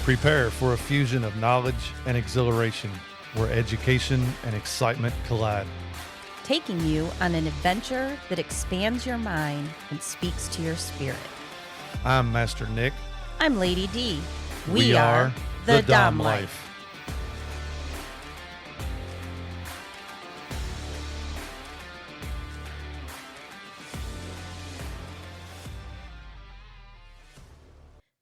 Prepare for a fusion of knowledge and exhilaration where education and excitement collide. Taking you on an adventure that expands your mind and speaks to your spirit. I'm Master Nick. I'm Lady Dee. We are the Dom Life.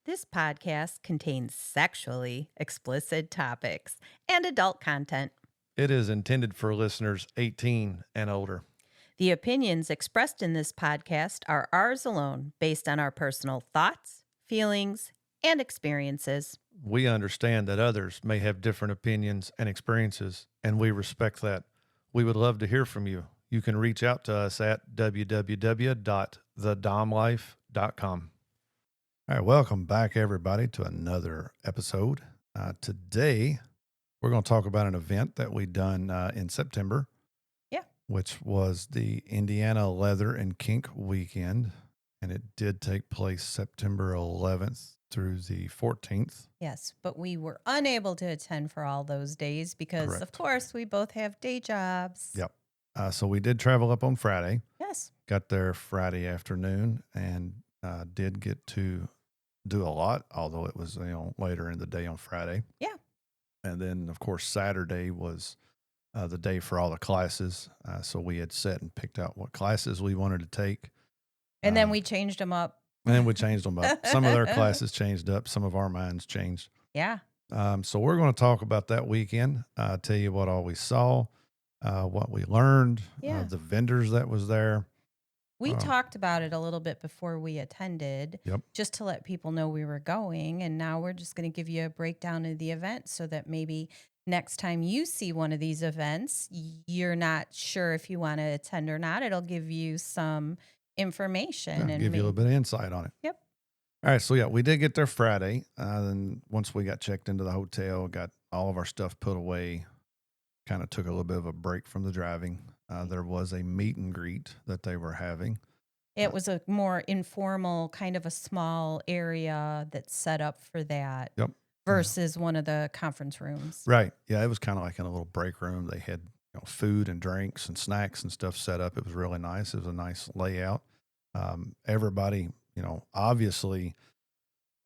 This podcast contains sexually explicit topics and adult content. It is intended for listeners 18 and older. The opinions expressed in this podcast are ours alone, based on our personal thoughts, feelings, and experiences. We understand that others may have different opinions and experiences, and we respect that. We would love to hear from you. You can reach out to us at www.thedomlife.com. All right, welcome back, everybody, to another episode. Today, we're going to talk about an event that we done in September. Yeah. Which was the Indiana Leather and Kink weekend, and it did take place September 11th through the 14th. Yes, but we were unable to attend for all those days because, Correct. Of course, we both have day jobs. Yep. So we did travel up on Friday. Yes. Got there Friday afternoon and did get to do a lot, although it was later in the day on Friday. Yeah. And then, of course, Saturday was the day for all the classes. So we had set and picked out what classes we wanted to take. And then we changed them up. And then we changed them up. Some of their classes changed up. Some of our minds changed. Yeah. So we're going to talk about that weekend. Tell you what all we saw, what we learned, the vendors that was there. We talked about it a little bit before we attended, Yep. just to let people know we were going. And now we're just going to give you a breakdown of the event so that maybe next time you see one of these events, you're not sure if you want to attend or not. It'll give you some information and give you a little bit of insight on it. Yep. All right. So, we did get there Friday. Then once we got checked into the hotel, got all of our stuff put away, kind of took a little bit of a break from the driving. There was a meet and greet that they were having. It was a more informal, kind of a small area that's set up for that. Yep. Versus one of the conference rooms. Right. Yeah, it was kind of like in a little break room. They had food and drinks and snacks and stuff set up. It was really nice. It was a nice layout. Everybody, obviously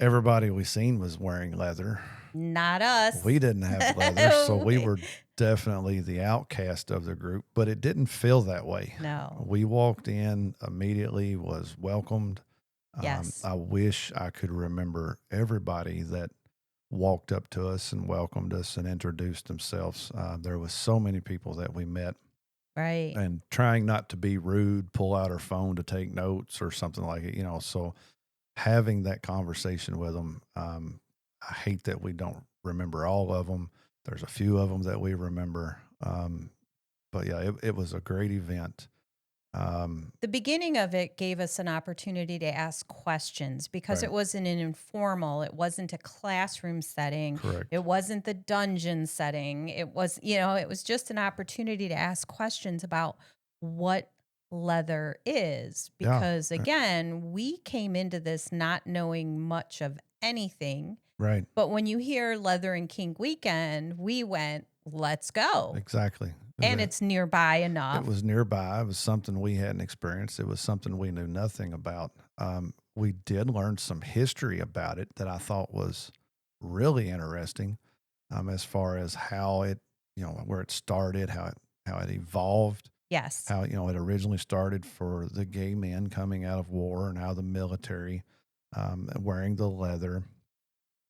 everybody we seen was wearing leather. Not us. We didn't have leather, so we were definitely the outcast of the group, but it didn't feel that way. No. We walked in immediately, was welcomed. Yes. I wish I could remember everybody that walked up to us and welcomed us and introduced themselves. There was so many people that we met. Right. And trying not to be rude, pull out our phone to take notes or something like it, so having that conversation with them, I hate that we don't remember all of them. There's a few of them that we remember. But yeah, it was a great event. The beginning of it gave us an opportunity to ask questions because Right. It wasn't an informal, it wasn't a classroom setting. Correct. It wasn't the dungeon setting. It was, it was just an opportunity to ask questions about what leather is. Because again, we came into this not knowing much of anything. Right. But when you hear Leather and Kink weekend, we went, let's go. Exactly. And it's nearby enough. It was nearby. It was something we hadn't experienced. It was something we knew nothing about. We did learn some history about it that I thought was really interesting, as far as how it, where it started, how it evolved. Yes. How, it originally started for the gay men coming out of war and how the military, wearing the leather.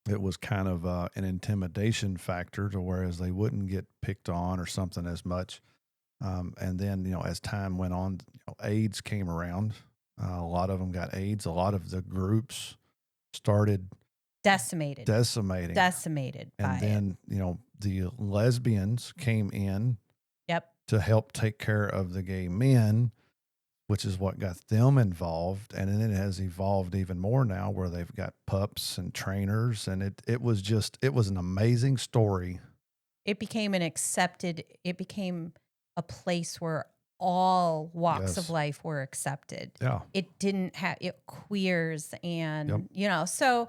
It was kind of an intimidation factor to whereas they wouldn't get picked on or something as much. And then, as time went on, AIDS came around. A lot of them got AIDS. A lot of the groups started Decimated. decimating. Decimated by And then, the lesbians came in Yep. to help take care of the gay men, which is what got them involved. And then it has evolved even more now where they've got pups and trainers. And it was an amazing story. It became a place where all walks of Yes. life were accepted. Yeah. It didn't have it queers Yep. and so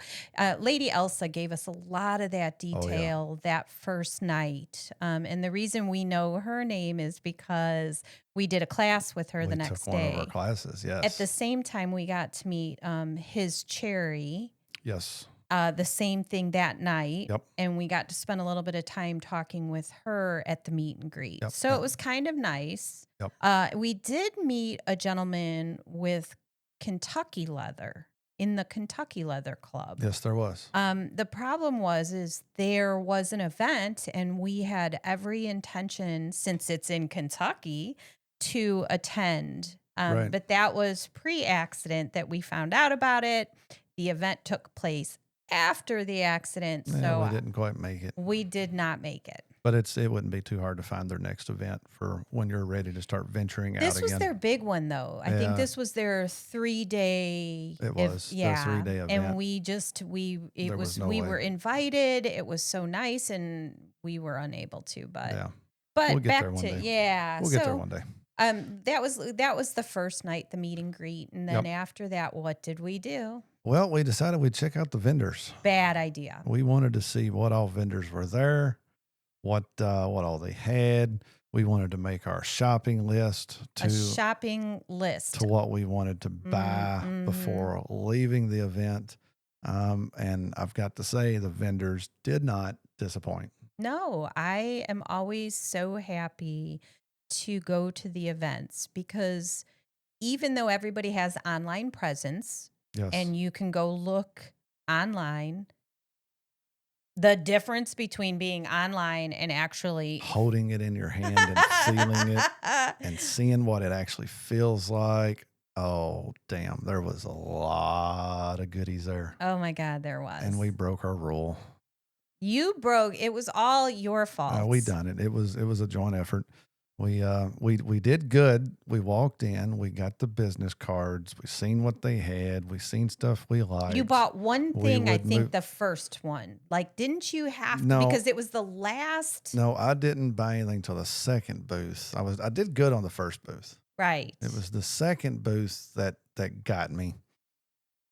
Lady Elsa gave us a lot of that Oh, yeah. detail that first night. And the reason we know her name is because we did a class with her the We took next one of our day. classes. At the Yes. same time, we got to meet his Cherry, Yes. the same thing that night. Yep. And we got to spend a little bit of time talking with her at the meet and greet. Yep. So Yep. it was kind of nice. Yep. We did meet a gentleman with Kentucky leather in the Kentucky Leather Club. Yes, there was. The problem is there was an event and we had every intention, since it's in Kentucky, to attend. Right. But that was pre-accident that we found out about it. The event took place after the accident, Yeah, so we didn't quite make it. we did not make it. But it wouldn't be too hard to find their next event for when you're ready to start venturing out This was again. their big one, though. I think Yeah. this was their 3-day. It was their 3-day event. And There was no we way. were invited. It was so nice, and we were unable to. But Yeah. but We'll get back there one to day. yeah. We'll so get there one day. that was the first night, the meet and greet, and then Yep. after that, what did we do? Well, we decided we'd check out the vendors. Bad idea. We wanted to see what all vendors were there, what all they had. We wanted to make our shopping list A shopping list. to what we wanted to buy Mhm. before leaving the event. And I've got to say, the vendors did not disappoint. No, I am always so happy to go to the events because even though everybody has online presence Yes. and you can go look online, the difference between being online and actually Holding it in your hand and feeling it and seeing what it actually feels like. Oh, damn. There was a lot of goodies there. Oh my God, there was. And we broke our rule. You broke. It was all your fault. We done it. It was a joint effort. We did good. We walked in. We got the business cards. We seen what they had. We seen stuff we liked. You bought one We thing, I would think move- the first one. Like, didn't you have to? No. Because it was the last. No, I didn't buy anything till the second booth. I did good on the first booth. Right. It was the second booth that got me.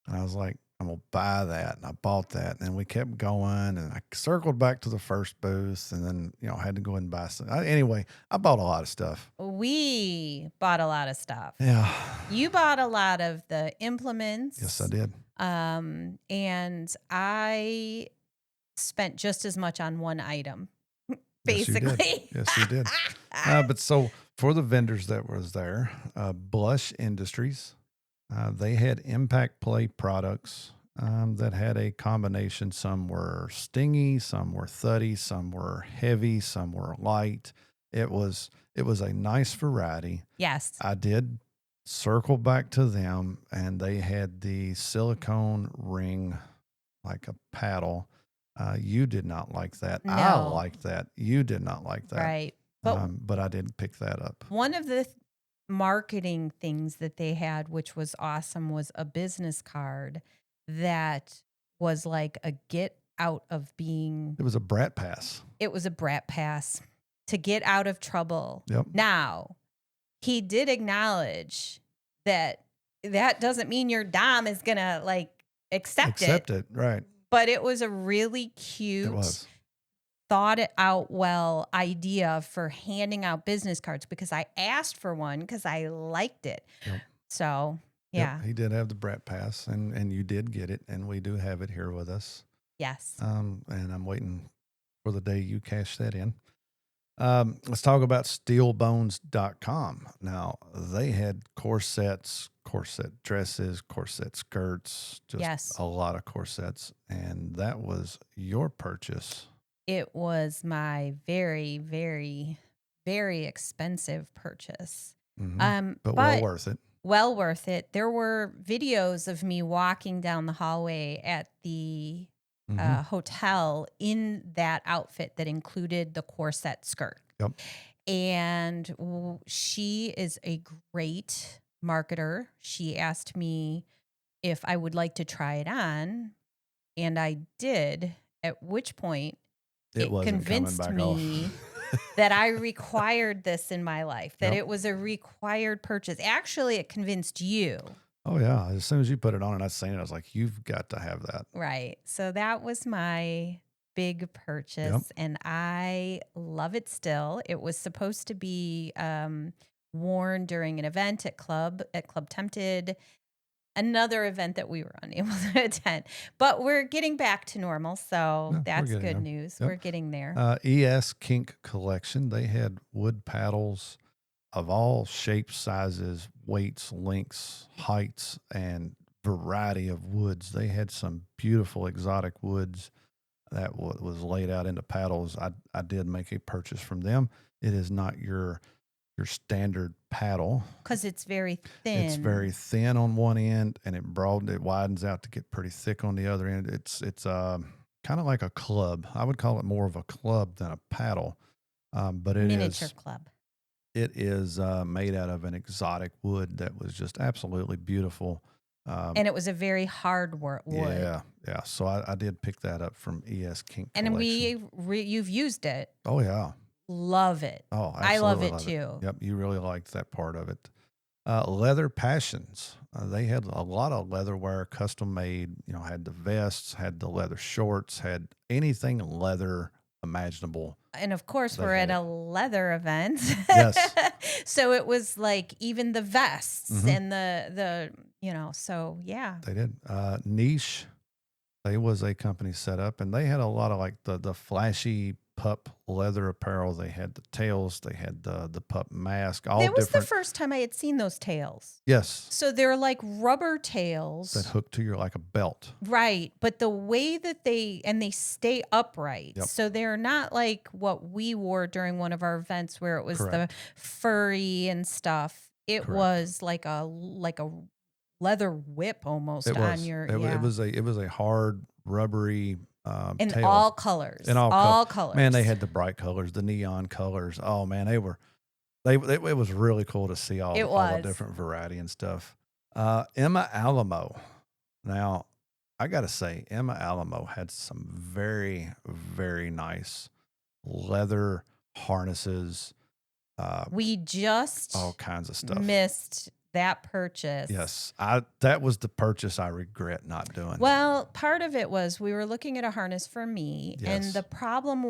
And I was like, I'm going to buy that. And I bought that. And then we kept going. And I circled back to the first booth and then, had to go and buy some. Anyway, I bought a lot of stuff. We bought a lot of stuff. Yeah. You bought a lot of the implements. Yes, I did. And I spent just as much on one item, Yes, you did. basically. Yes, you did. But so for the vendors that was there, Blush Industries, they had impact play products that had a combination. Some were stingy, some were thuddy, some were heavy, some were light. It was a nice variety. Yes. I did circle back to them, and they had the silicone ring, like a paddle. You did not like that. I No. liked that. You did not like that. Right. But I did pick that up. One of the marketing things that they had, which was awesome, was a business card that was like a get out of being. It was a brat pass. It was a brat pass to get out of trouble. Yep. Now, he did acknowledge that doesn't mean your dom is going to accept it. Right. But it was a really cute, It was. thought it out well idea for handing out business cards because I asked for one because I liked it. Yep. So, yeah. Yep, he did have the brat pass, and you did get it, and we do have it here with us. Yes. And I'm waiting for the day you cash that in. Let's talk about steelbones.com. Now, they had corsets, corset dresses, corset skirts, just Yes. a lot of corsets. And that was your purchase. It was my very, very, very expensive purchase. But well worth it. Well worth it. There were videos of me walking down the hallway at the hotel in that outfit that included the corset skirt. Yep. And she is a great marketer. She asked me if I would like to try it on, and I did, at which point it wasn't coming convinced back me that I required this in my life, that Yep. it was a required purchase. Actually, it convinced you. Oh yeah. As soon as you put it on and I seen it, I was like, you've got to have that. Right. So that was my big Yep. purchase, and I love it still. It was supposed to be worn during an event at Club Tempted, another event that we were unable to attend. But we're getting back to normal, so Yeah, we're that's getting good there. news. Yep. We're getting there. ES Kink collection. They had wood paddles of all shapes, sizes, weights, lengths, heights, and variety of woods. They had some beautiful exotic woods that was laid out into paddles. I did make a purchase from them. It is not your standard paddle. Because it's very It's very thin. thin on one end, and it widens out to get pretty thick on the other end. It's kind of like a club. I would call it more of a club than a paddle, but Miniature club. it is made out of an exotic wood that was just absolutely beautiful. Um, And it was a very hard wood. yeah, yeah. So I did pick that up from ES Kink And Collection. you've used it. Oh yeah. Love it. Oh, I love absolutely it love it. too. Yep, you really liked that part of it. Leather Passions. They had a lot of leather wear, custom made. You know, had the vests, had the leather shorts, had anything leather imaginable. And of course, They we're had at it. a leather event. Yes. So it was like even the vests Hmm. and so yeah. They did. Niche. They was a company set up, and they had a lot of like the flashy pup leather apparel. They had the tails. They had the pup mask. All That was the different. first time I had seen those tails. Yes. So they're like rubber That tails. hook to your like a belt. Right, but the way that they stay upright. Yep. So they're not like what we wore during one of our events where it was the Correct. furry and stuff. It Correct. was like a leather whip almost It on was. your It was a hard rubbery in tail all colors. in all color. All Man, they colors. had the bright colors, the neon colors. Oh man, they it was really cool to see It all the was. different variety and stuff. Emma Alamo. Now, I got to say, Emma Alamo had some very, very nice leather harnesses, uh, We all just kinds of stuff. missed that purchase. Yes, that was the purchase I regret not doing. Well, part of it was we were looking at a harness for me, and Yes, the problem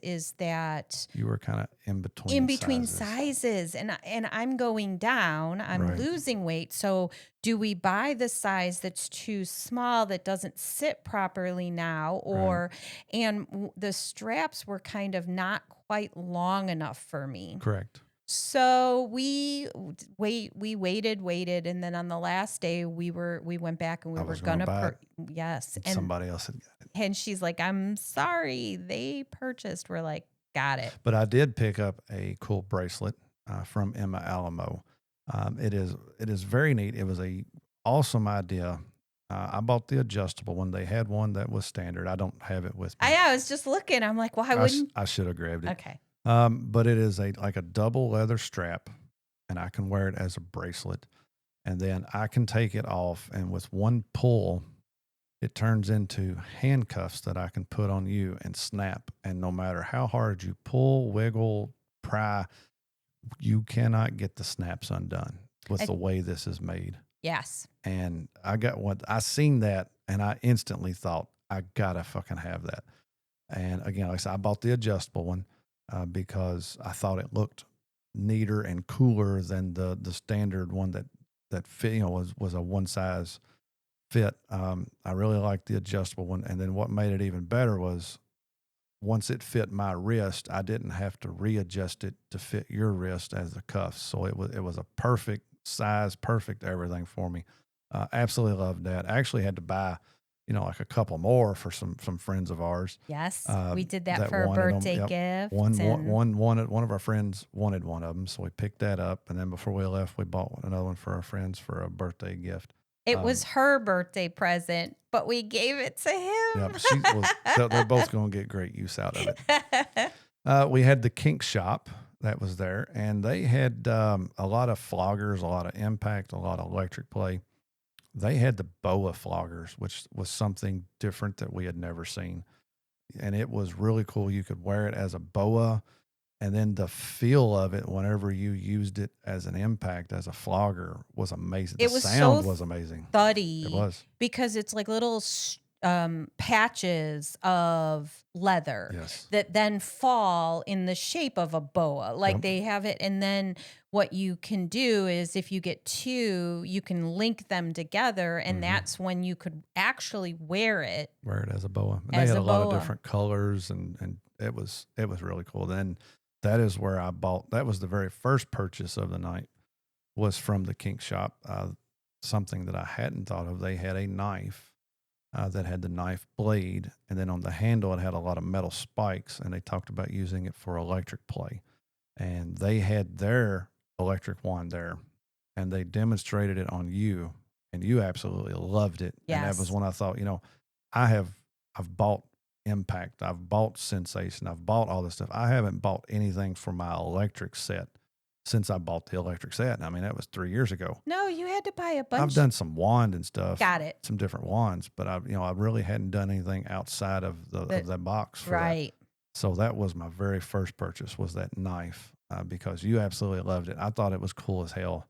is that you were kind of in between between sizes, sizes, and I'm going down, I'm right? losing weight. So do we buy the size that's too small that doesn't sit properly now, Right, the straps were kind of not quite long enough for me. correct. So we waited, and then on the last day we went back and we I were was going to gonna buy it. yes, Somebody else had got it, and she's like, I'm sorry, they purchased. We're like, got it. but I did pick up a cool bracelet from Emma Alamo. It is very neat. It was a awesome idea. I bought the adjustable one. They had one that was standard. I don't have it with me. I was just looking. I'm like, why wouldn't I should have grabbed it. okay. But it is like a double leather strap, and I can wear it as a bracelet. And then I can take it off, and with one pull, it turns into handcuffs that I can put on you and snap. And no matter how hard you pull, wiggle, pry, you cannot get the snaps undone with I, the way this is made. yes. And I seen that, and I instantly thought, I gotta fucking have that. And again, like I said, I bought the adjustable one because I thought it looked neater and cooler than the standard one that fit, was a one size fit. I really liked the adjustable one, and then what made it even better was once it fit my wrist, I didn't have to readjust it to fit your wrist as the cuffs. So it was a perfect size, perfect everything for me. Absolutely loved that. I actually had to buy, like a couple more for some friends of ours. Yes. We did that That for a wanted them. birthday Yep. gift. And One of our friends wanted one of them, so we picked that up. And then before we left, we bought another one for our friends for a birthday gift. it was her birthday present, but we gave it to Yep, him. they're both going to get great use out of it. We had the kink shop that was there, and they had a lot of floggers, a lot of impact, a lot of electric play. They had the boa floggers, which was something different that we had never seen. And it was really cool. You could wear it as a boa. And then the feel of it whenever you used it as an impact, as a flogger, was amazing. The It was sound so was amazing. It thuddy was. because it's like little patches of leather Yes. that then fall in the shape of a boa. Like Yep. they have it, and then what you can do is if you get two, you can link them together, and Mhm. that's when you could actually wear it Wear it as a boa. And they as had a a lot of boa. different colors, and it was really cool. Then that is where I bought. That was the very first purchase of the night, was from the kink shop. Something that I hadn't thought of. They had a knife that had the knife blade, and then on the handle it had a lot of metal spikes, and they talked about using it for electric play. And they had their electric wand there, and they demonstrated it on you, and you absolutely loved it. And that was Yes. when I thought, I have I've bought Impact, I've bought Sensation, I've bought all this stuff. I haven't bought anything for my electric set since I bought the electric set. And I mean, that was 3 years ago. No, you had to buy a I've bunch. done some wand and stuff, Got it. some different wands, but I really hadn't done anything outside of That that box for that. right. So that was my very first purchase, was that knife, because you absolutely loved it. I thought it was cool as hell.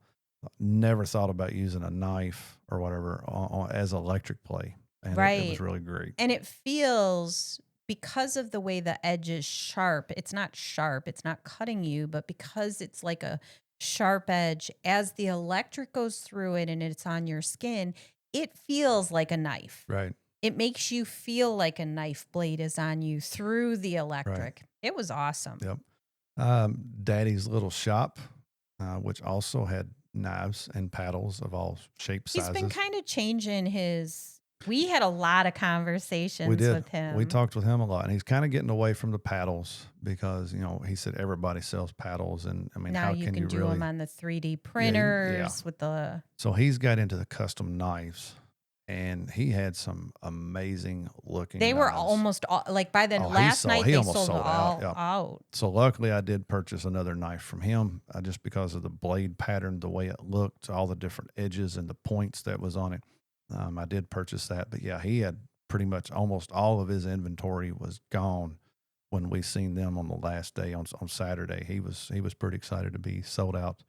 Never thought about using a knife or whatever as electric play, and it was Right. really great. And it feels because of the way the edge is sharp, it's not sharp, it's not cutting you, but because it's like a sharp edge, as the electric goes through it and it's on your skin, it feels like a knife. Right, It makes you feel like a knife blade is on you through the right, electric. It was awesome. yep. Daddy's Little Shop, which also had knives and paddles of all shapes, He's been sizes. kind of changing his. We had a lot of We conversations did. with We him. talked with him a lot, and he's kind of getting away from the paddles because he said everybody sells paddles, and I mean, Now how you can can you do them really? on the 3D Yeah, yeah. printers with the. So he's got into the custom knives, and he had some amazing looking They were knives. almost all, like by the Oh, last night he they almost sold sold out. all Yeah. out. So luckily, I did purchase another knife from him, just because of the blade pattern, the way it looked, all the different edges and the points that was on it. I did purchase that, but yeah, he had pretty much almost all of his inventory was gone when we seen them on the last day on Saturday. He was pretty excited to be sold out.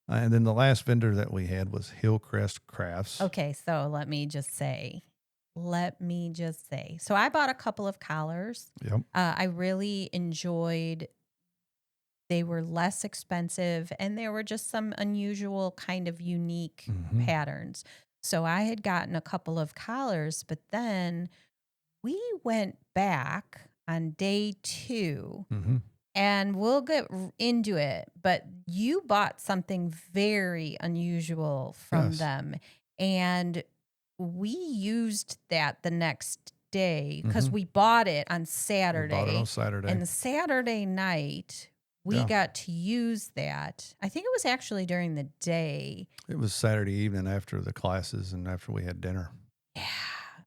And then the last vendor that we had was Hillcrest Crafts. Okay, so let me just say. So I bought a couple of collars. Yep. I really enjoyed. They were less expensive, and there were just some unusual, kind of unique Hmm. patterns. So I had gotten a couple of collars, but then we went back on day 2, Hmm. and we'll get into it. But you bought something very unusual from Yes. them, and we used that the next day because Hmm. we bought it on We bought it on Saturday. Saturday. And the Saturday night, we Yeah. got to use that. I think it was actually during the day. It was Saturday evening after the classes and after we had dinner. Yeah.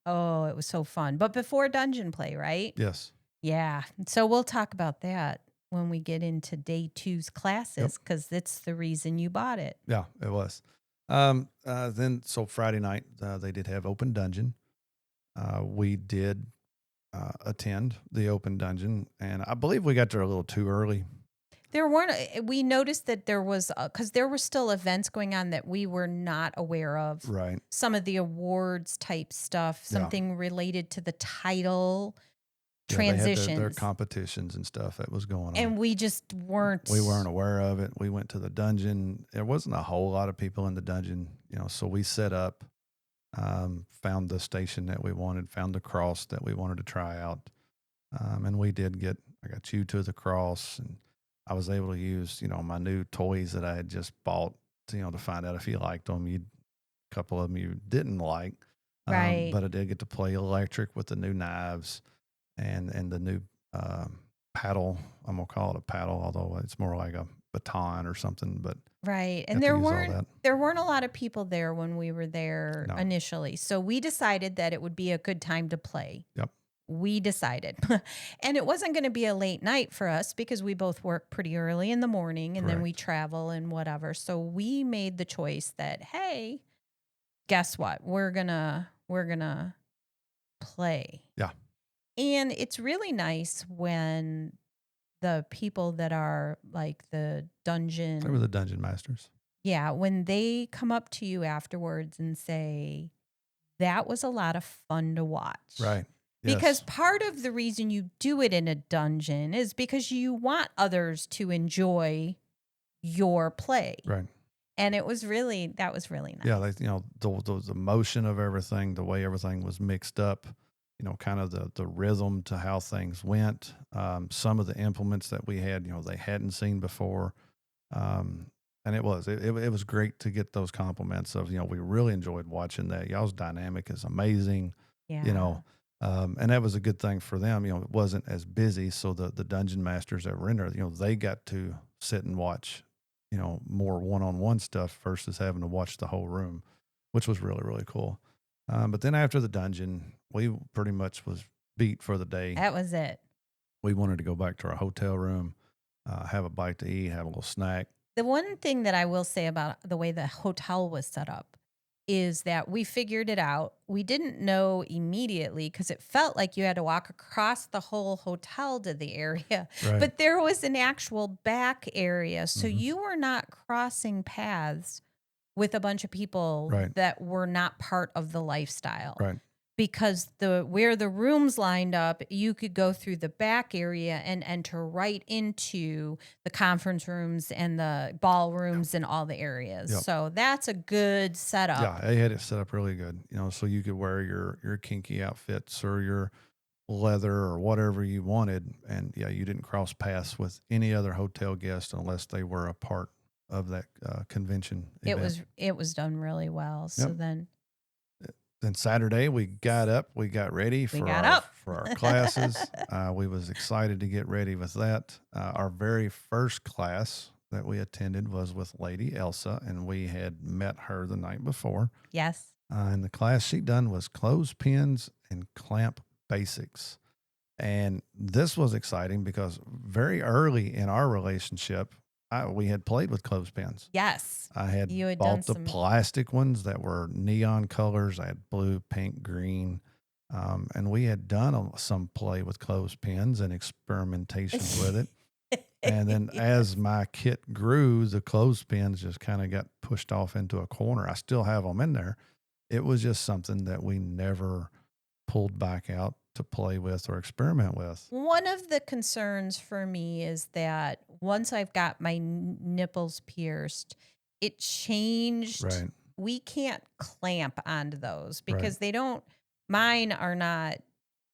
Oh, it was so fun. But before dungeon play, right? Yes. Yeah. So we'll talk about that when we get into day 2's Yep. classes because it's the reason you bought it. Yeah, it was. Then so Friday night, they did have open dungeon. We did attend the open dungeon, and I believe we got there a little too early. There weren't, we noticed that there was, because there were still events going on that we were not aware of. Right. Some of the awards type stuff, Yeah. something related to the title, Yeah, they had their transitions. competitions and stuff that was going on. And we just weren't. We weren't aware of it. We went to the dungeon. There wasn't a whole lot of people in the dungeon, so we set up, found the station that we wanted, found the cross that we wanted to try out. And we did I got you to the cross, and I was able to use, my new toys that I had just bought, to find out if you liked them. A couple of them you didn't like, Right. but I did get to play electric with the new knives and the new paddle. I'm gonna call it a paddle, although it's more like a baton or something. But Right. And got to there use all weren't that. there weren't a lot of people there when we were there No. initially. So we decided that it would be a good time to play. Yep. We decided. And it wasn't going to be a late night for us because we both work pretty early in the morning and then we Correct. travel and whatever. So we made the choice that, hey, guess what? We're going to play. Yeah. And it's really nice when the people that are like the They were dungeon, the dungeon masters. yeah, when they come up to you afterwards and say, that was a lot of fun to watch. Right. Because Yes. part of the reason you do it in a dungeon is because you want others to enjoy your play. Right. And that was really Yeah, nice. the motion of everything, the way everything was mixed up, kind of the rhythm to how things went. Some of the implements that we had, they hadn't seen before, um, and it was great to get those compliments of we really enjoyed watching that. Y'all's dynamic is amazing, you Yeah. know, and that was a good thing for them. It wasn't as busy, so the dungeon masters that were in there, they got to sit and watch more one-on-one stuff versus having to watch the whole room, which was really, really cool. But then after the dungeon, we pretty much was beat for the day. That was it. We wanted to go back to our hotel room, have a bite to eat, have a little snack. The one thing that I will say about the way the hotel was set up is that we figured it out. We didn't know immediately because it felt like you had to walk across the whole hotel to the area, Right. but there was an actual back area. So Hmm. you were not crossing paths with a bunch of people Right. that were not part of the lifestyle, Right. because where the rooms lined up, you could go through the back area and enter right into the conference rooms and the Yep. ballrooms and all the areas. Yep. So that's a good setup. Yeah, they had it set up really good, so you could wear your kinky outfits or your leather or whatever you wanted, and yeah, you didn't cross paths with any other hotel guest unless they were a part of that convention event. It was done really well. Yep. So then Then Saturday we got up, we got ready we for got our up. for our classes. We was excited to get ready with that. Our very first class that we attended was with Lady Elsa, and we had met her the night before. Yes. And the class she done was clothespins and clamp basics. And this was exciting because very early in our relationship, we had played with clothespins. Yes. I had You had done bought the some. plastic ones that were neon colors. I had blue, pink, green. And we had done some play with clothespins and experimentation with it. And then as my kit grew, the clothespins just kind of got pushed off into a corner. I still have them in there. It was just something that we never pulled back out to play with or experiment with. One of the concerns for me is that once I've got my nipples pierced, it changed. Right, We can't clamp onto those right. because mine are not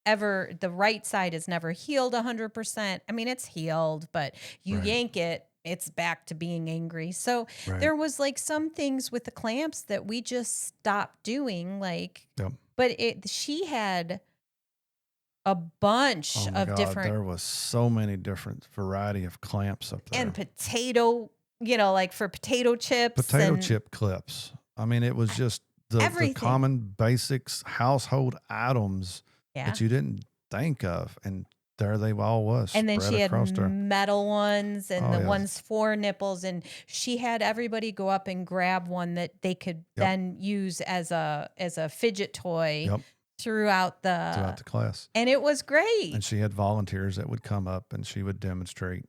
ever, the right side is never healed 100%. I mean, it's healed, but you Right, yank it, it's back to being angry. So right. there was like some things with the clamps that we just stopped doing, like, Yep. but she had a bunch Oh my of God, different there was so many different variety of clamps up and there. potato, like for potato chips Potato and chip clips. I mean, it was just the everything. common basics household items Yeah. that you didn't think of, and there they all was And then spread she had across there. metal ones and Oh the yes, ones for nipples. And she had everybody go up and grab one that they could yep, then use as a fidget toy yep. throughout Throughout the class. and it was And great. she had volunteers that would come up and she would demonstrate,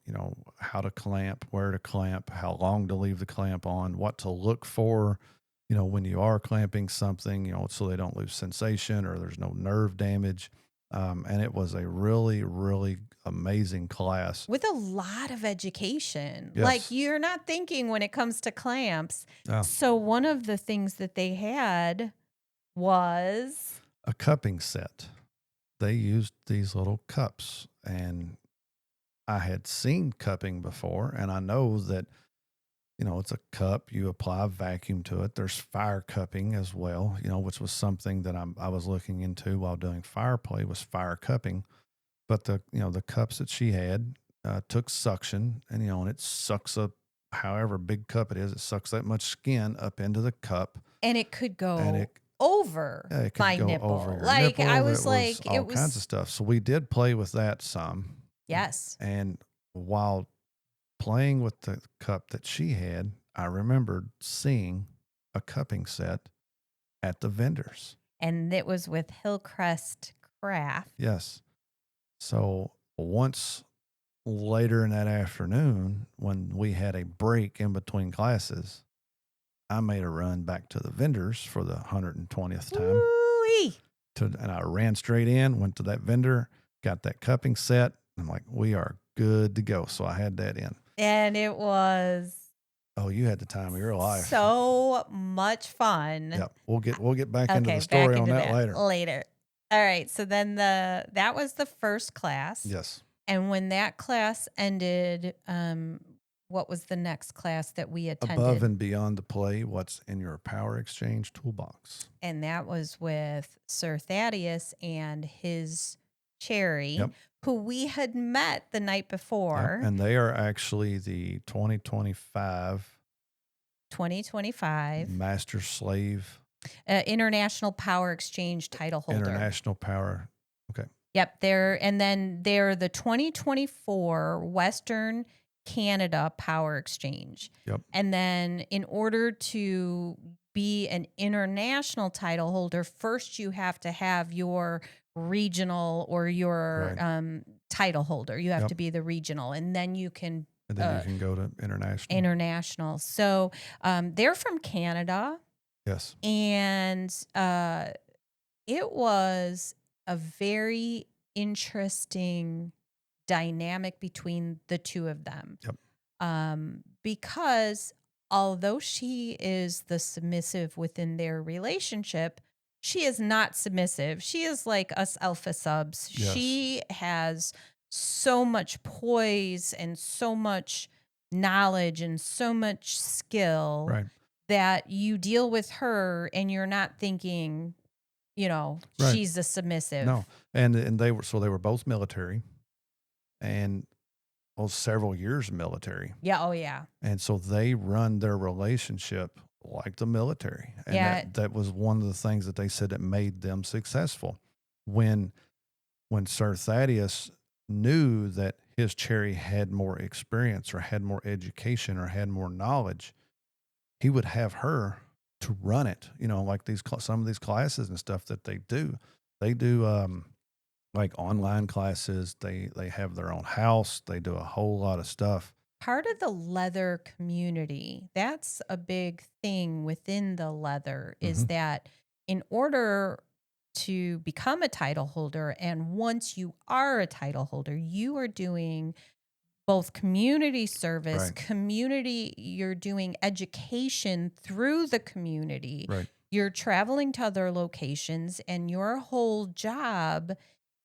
how to clamp, where to clamp, how long to leave the clamp on, what to look for, when you are clamping something, so they don't lose sensation or there's no nerve damage. And it was a really, really amazing class. With a lot of education. Like Yes. you're not thinking when it comes to clamps. Yeah. So one of the things that they had was A cupping set. They used these little cups, and I had seen cupping before, and I know that it's a cup. You apply vacuum to it. There's fire cupping as well, which was something that I was looking into while doing fire play was fire cupping. But the cups that she had took suction, and it sucks up however big cup it is. It sucks that much skin up into the cup, and it could and go it over yeah, it could my go over nipple. your Like I nipple. It was was like, all it kinds of was stuff. So we did play with that some, yes. and while playing with the cup that she had, I remembered seeing a cupping set at the vendors. And it was with Hillcrest Craft. Yes. So once later in that afternoon, when we had a break in between classes, I made a run back to the vendors for the 120th time. Woo-wee. And I ran straight in, went to that vendor, got that cupping set. I'm like, we are good to go. So I had that in. And it was Oh, you had the time of your life. so much fun. Yep. We'll get back into the Okay, back story on into that that later. later. All right, so then that was the first class, Yes. and when that class ended, what was the next class that we Above attended? and beyond the play, what's in your power exchange toolbox? And that was with Sir Thaddeus and his Cherry, Yep. who we had met the night Yep. before, And they are actually the 2025 2025 Master Slave International Power Exchange title holder. International Power. Okay. Yep, they're the 2024 Western Canada Power Exchange. Yep. And then in order to be an international title holder, first you have to have your regional or your Right. title holder. You have Yep. to be the regional, and then you can And then you can go to international. international. So they're from Canada, Yes. and it was a very interesting dynamic between the two of them. Yep. Because although she is the submissive within their relationship, she is not submissive. She is like us alpha subs. Yes. She has so much poise and so much knowledge and so much skill Right. that you deal with her and you're not thinking, Right. she's a submissive. No. And they were both military and several years military. Yeah. Oh, yeah. And so they run their relationship like the military. And Yeah. that was one of the things that they said that made them successful. When Sir Thaddeus knew that his Cherry had more experience or had more education or had more knowledge, he would have her to run it. Like some of these classes and stuff that they do. They do like online classes. They have their own house. They do a whole lot of stuff. Part of the leather community, that's a big thing within the leather, is Mhm. that in order to become a title holder, and once you are a title holder, you are doing both community service, Right. you're doing education through the community. Right. You're traveling to other locations, and your whole job,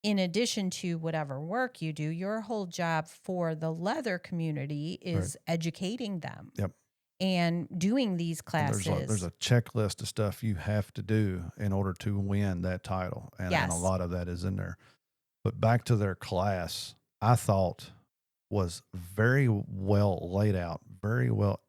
in addition to whatever work you do, your whole job for the leather community is educating them Yep. and doing these And classes. there's a checklist of stuff you have to do in order to win that title. And a Yes. lot of that is in there. But back to their class, I thought was very well laid out, very well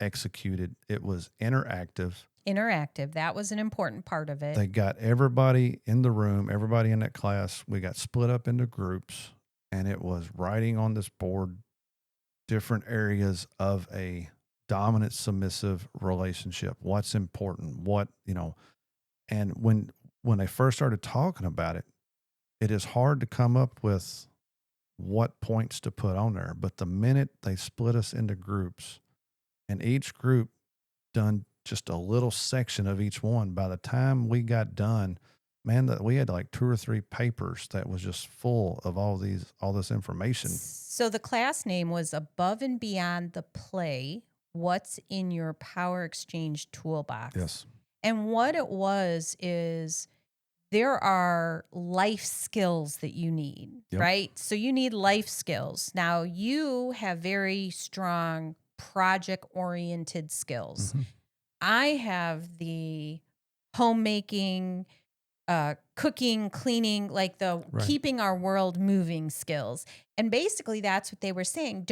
executed. It was interactive. Interactive. That was an important part of it. They got everybody in the room, everybody in that class. We got split up into groups, and it was writing on this board different areas of a dominant submissive relationship. What's important? And when they first started talking about it, it is hard to come up with what points to put on there. But the minute they split us into groups and each group done just a little section of each one, by the time we got done, man, that we had like 2 or 3 papers that was just full of all this information. So the class name was Above and Beyond the Play, What's in Your Power Exchange Toolbox. Yes. And what it was is there are life skills that you need, Yep. right? So you need life skills. Now you have very strong project oriented skills. Mhm. I have the homemaking, cooking, cleaning, like the Right. keeping our world moving skills. And basically that's what they were saying.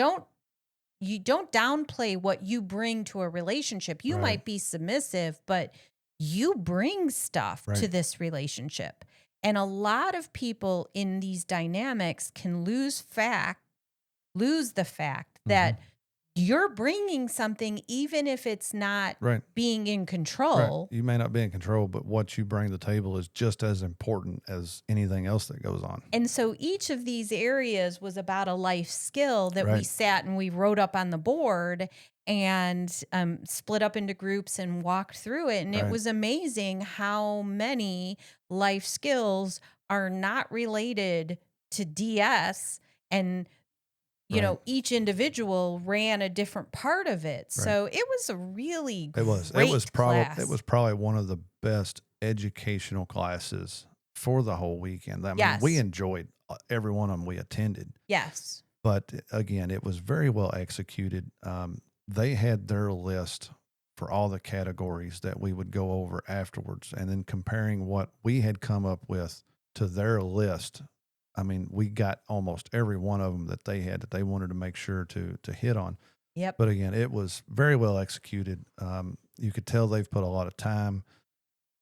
You don't downplay what you bring to a relationship. You Right. might be submissive, but you bring stuff to Right. this relationship. And a lot of people in these dynamics can lose the fact that you're bringing something, even if it's not Right. being in Right. control. You may not be in control, but what you bring to the table is just as important as anything else that goes on. And so each of these areas was about a life skill that we Right. sat and we wrote up on the board and split up into groups and walked through it. And it Right. was amazing how many life skills are not related to DS. And, Right. each individual ran a different part of it. Right. So it was a really It was. great It class. was probably one of the best educational classes for the whole weekend. I mean, we Yes. enjoyed every one of them we attended, Yes. but again, it was very well executed. They had their list for all the categories that we would go over afterwards, and then comparing what we had come up with to their list. I mean, we got almost every one of them that they had that they wanted to make sure to hit on. Yep. But again, it was very well executed. You could tell they've put a lot of time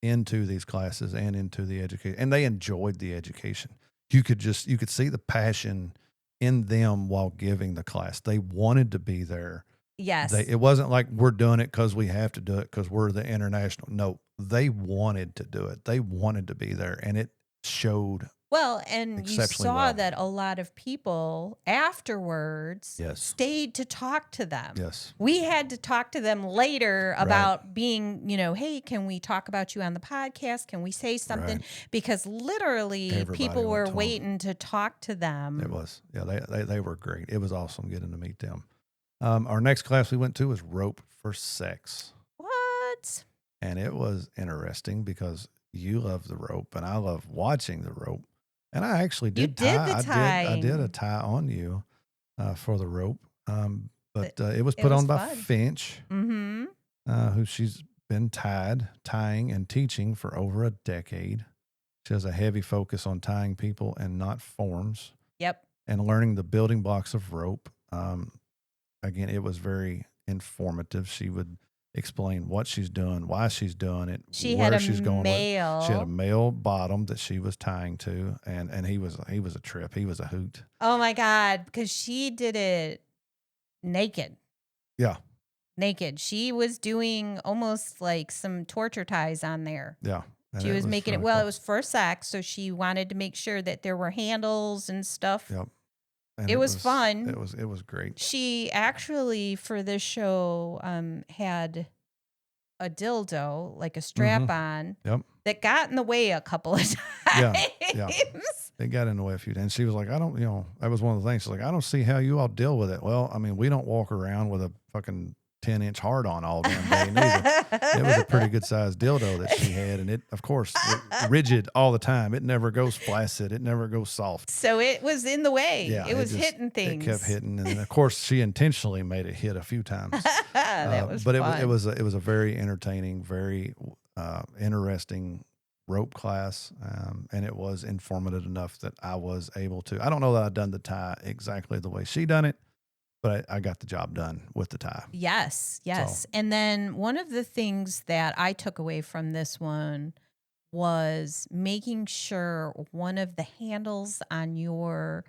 into these classes and into the education, and they enjoyed the education. You could see the passion in them while giving the class. They wanted to be there. Yes. It wasn't like we're doing it because we have to do it because we're the international. No, they wanted to do it. They wanted to be there, and it showed Well, and you exceptionally saw well. that a lot of people afterwards Yes. stayed to talk to them. Yes. We had to talk to them later Right. about being, hey, can we talk about you on the podcast? Can we say something? Right. Because literally Everybody people went were to 'em. waiting to talk to them. It was. Yeah, they were great. It was awesome getting to meet them. Our next class we went to was rope for sex. What? And it was interesting because you love the rope and I love watching the rope. And I actually You did did tie. the I did a tying. tie on you for the rope. But it was It put was on by fun. Finch, Mm-hmm. who she's been tying and teaching for over a decade. She has a heavy focus on tying people and not forms Yep. and learning the building blocks of rope. Again, it was very informative. She would explain what she's doing, why she's doing it, She had where a she's going with it. She had a male. male bottom that she was tying to, and he was a trip. He was a hoot. Oh my God, because she did it naked. Yeah, Naked. She was doing almost like some torture ties on there. yeah. And She it was was making it, really well, cool. it was for sex, so she wanted to make sure that there were handles and stuff. Yep. And It was fun. It was great. She actually, for this show, had a dildo, like a strap on, Yep. that got in the way a couple of Yeah, times. yeah. It got in the way a few times. And she was like, I don't, that was one of the things. She's like, I don't see how you all deal with it. Well, I mean, we don't walk around with a fucking 10-inch hard on all damn day neither. It was a pretty good sized dildo that she had. And it, of course, rigid all the time. It never goes flaccid. It never goes soft. So it was in the way. Yeah. It was hitting things. It kept hitting. And then, of course, she intentionally made it hit a few times. That was but fun. it was a very entertaining, very interesting rope class, and it was informative enough that I was able to. I don't know that I'd done the tie exactly the way she done it, but I got the job done with the tie. Yes, yes. So- And then one of the things that I took away from this one was making sure one of the handles on your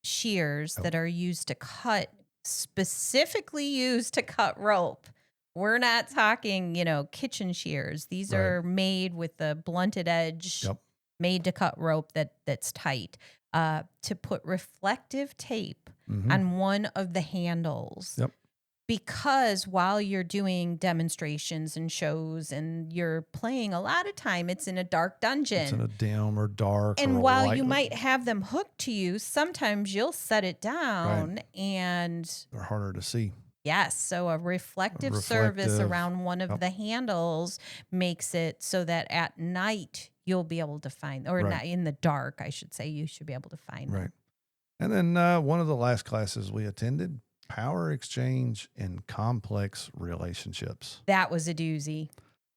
shears Oh. that are used to cut, specifically used to cut rope. We're not talking, kitchen shears. These Right. are made with the blunted edge, Yep. made to cut rope that's tight. To put reflective tape Mhm. on one of the handles. Yep. Because while you're doing demonstrations and shows and you're playing, a lot of time it's in a dark dungeon. It's in a dim or dark. And or while light, you might have them hooked to you, sometimes you'll set it down and they're harder to see. yes, so a reflective surface reflective, around one of yep. the handles makes it so that at night you'll be able to find, or Right. not in the dark, I should say, you should be able to find them. Right. And then one of the last classes we attended, power exchange in complex relationships. That was a doozy.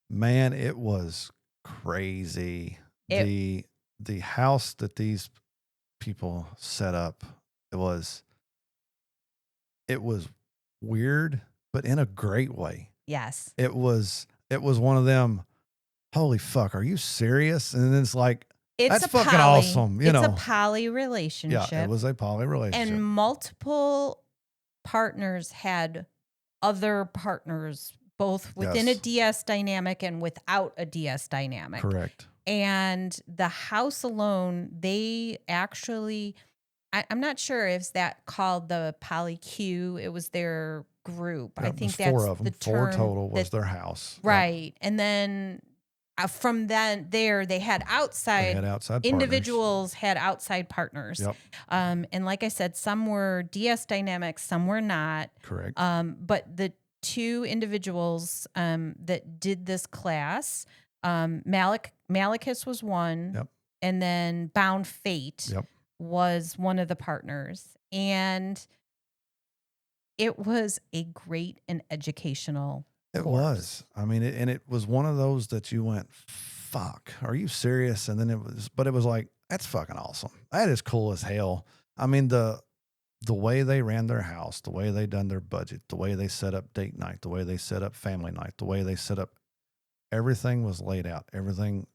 Man, it was crazy. The house that these people set up, it was weird, but in a great way. Yes. It was one of them, holy fuck, are you serious? And then it's like, that's fucking awesome. It's a poly relationship. Yeah, it was a poly relationship. And multiple partners had other partners, both within a Yes. DS dynamic and without a DS dynamic. Correct. And the house alone, they actually, I'm not sure if that called the poly Q. It was their group. I Yep. There's think four that's of the them. Four term total was that, their house. Yep. right. And then from then there, they had They outside had outside partners. individuals, had outside partners. Yep. And like I said, some were DS dynamics, some were not. Correct. But the two individuals that did this class, Malicus was one, Yep. and then Bound Fate Yep. was one of the partners. And it was a great and educational It course. was. I mean, it was one of those that you went, fuck, are you serious? And then but it was like, that's fucking awesome. That is cool as hell. I mean, the way they ran their house, the way they done their budget, the way they set up date night, the way they set up family night, the way they set up, everything was laid out. Everything,